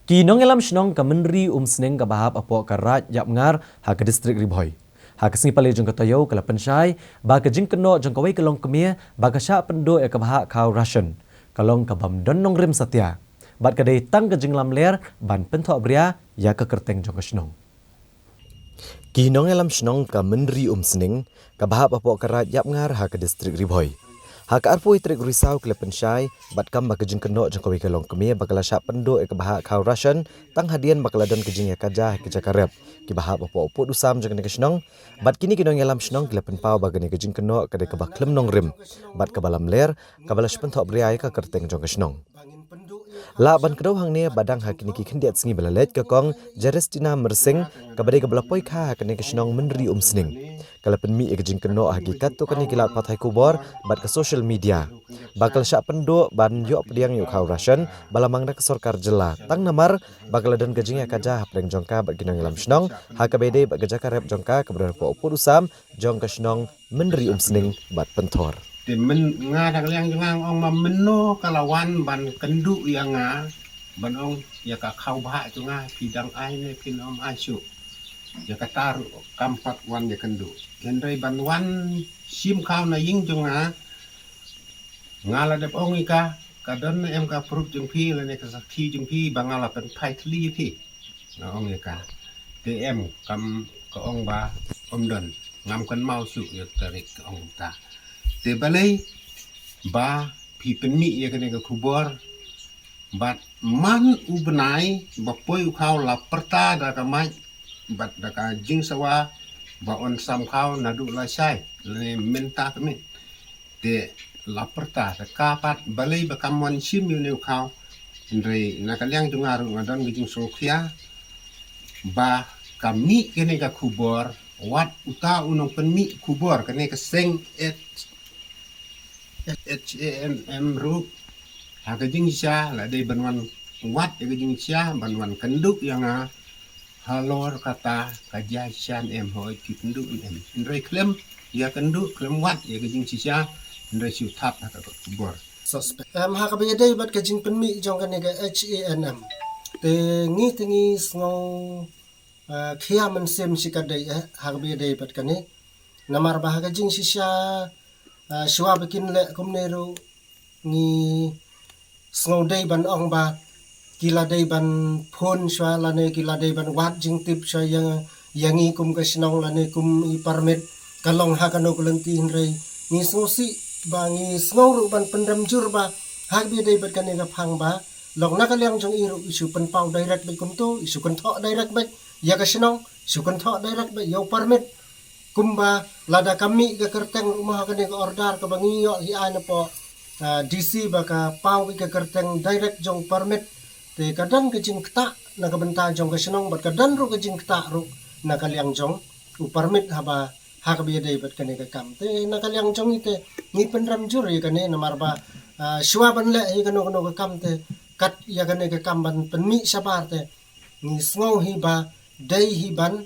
Kinong elam shnong Kemenri Seneng kabahap apo karat yap ngar ha ke distrik Ribhoi. Ha ke pale jong katoyo kala pensyai ba ke jing keno jong kawai kelong kemia ba ke sya pendo e kabahak kau Russian. Kalong kabam don nong rim satya. Bat kadai tang ke jing lam ler ban pentok bria ya ke kerteng jong shnong. Kinong elam shnong Kemenri Seneng kabahap apo karat yap ngar ha ke distrik Ribhoi. Hak arpoi trek risau kele pensyai bat kam bakajing keno jong kawi kelong kemia bakala syak pendo e kabahak kau Russian tang hadian bakala don kejing ya kajah ke jakarep ki bahap opo dusam jong ne kesnong bat kini kinong elam snong kele penpau bagane kejing keno kade kabak klem nong rim bat kabalam ler kabala spentok briai ka kerteng jong kesnong la ban kedau hang ne badang hakini ki khendiat singi balalet ke kong Jarestina Mersing kabade kabala poi kha hakane kesnong Menri Seneng kala penmi e kejing keno hakikat tu kani kilat pathai kubor bat ke social media bakal syak pendo ban yok pediang yok kau Russian balamang dak sorkar jela tang namar bakal dan kejing ya kaja hapreng jongka bat kinong lam snong hakabede bat gejaka rep jongka kebenar po usam jong ke snong Menri Seneng bat pentor thì mình nga đang liang ngang ông mà mình no kalawan ban kendu yang nga ban ông ya ka khau ba tu nga pidang ai ne pin om asu ya ka tar kampat wan ya kendu kendai ban wan sim khau na ying tu nga la dep ông ika ka don em ka prut jung phi la ne ka sakhi jung phi bangala pen phai thli phi na ông ika te em kam ka ông ba om don ngam kan mau su ya tarik ông ta te balai ba pi penmi ya kene ka kubor bat man ubnai ba poi khau la perta da ka mai bat da ka jing sawa ba on sam khau na du la sai le menta kami te la perta da ka pat balai ba kamon sim yu ne khau ndre na ka liang tu ngaru ngadon gijing sokhia ba kami kene ka kubor wat uta unong penmi kubor kene ka seng HANM ru haka jing sya la dei banwan wat ya jing sya banwan kenduk yang halor kata kaja syan em hoi ti kenduk em ndrei klem ya kenduk klem wat ya jing sya ndrei siu thap haka bor haka be dei bat ka jing penmi jong kan ga HANM te ngi sngo khia man sem sikadai haka be dei bat kan ni namar ba haka jing sya shwa bikin le kumneru ni snodai ban ong ba kila dai ban phone shwa la ne kila dai ban wat jing tip shwa yangi kum ka snong la ne kum I permit kalong ha kano kulenti hindrei ni snosi ba ni snowru ban pendam jur ba hak bi dai bat kan ga phang ba long na ka liang jong iru isu pen pau direct ba kum to isu kan tho direct ba ya ka snong isu kan tho direct ba yo permit kumba lada kami ke kerteng rumah kene ke order ke bangi yo hi ana po DC baka pau ke kerteng direct jong permit te kadang ke jing kta na ka benta jong ke senong bat kadang ru ke jing kta ru na ka liang jong u permit haba ha ka bi dei bat kene ke kam te na ka liang jong ite ni penram jur ye kene na marba shwa ban le hi kano ke kam te kat ya kene ke kam ban penmi sabar te ni sngo hi ba dei hi ban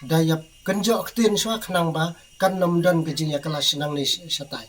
dayap kenjok tin shwa khnang ba kan nom don ke jing ya kelas nang ni satai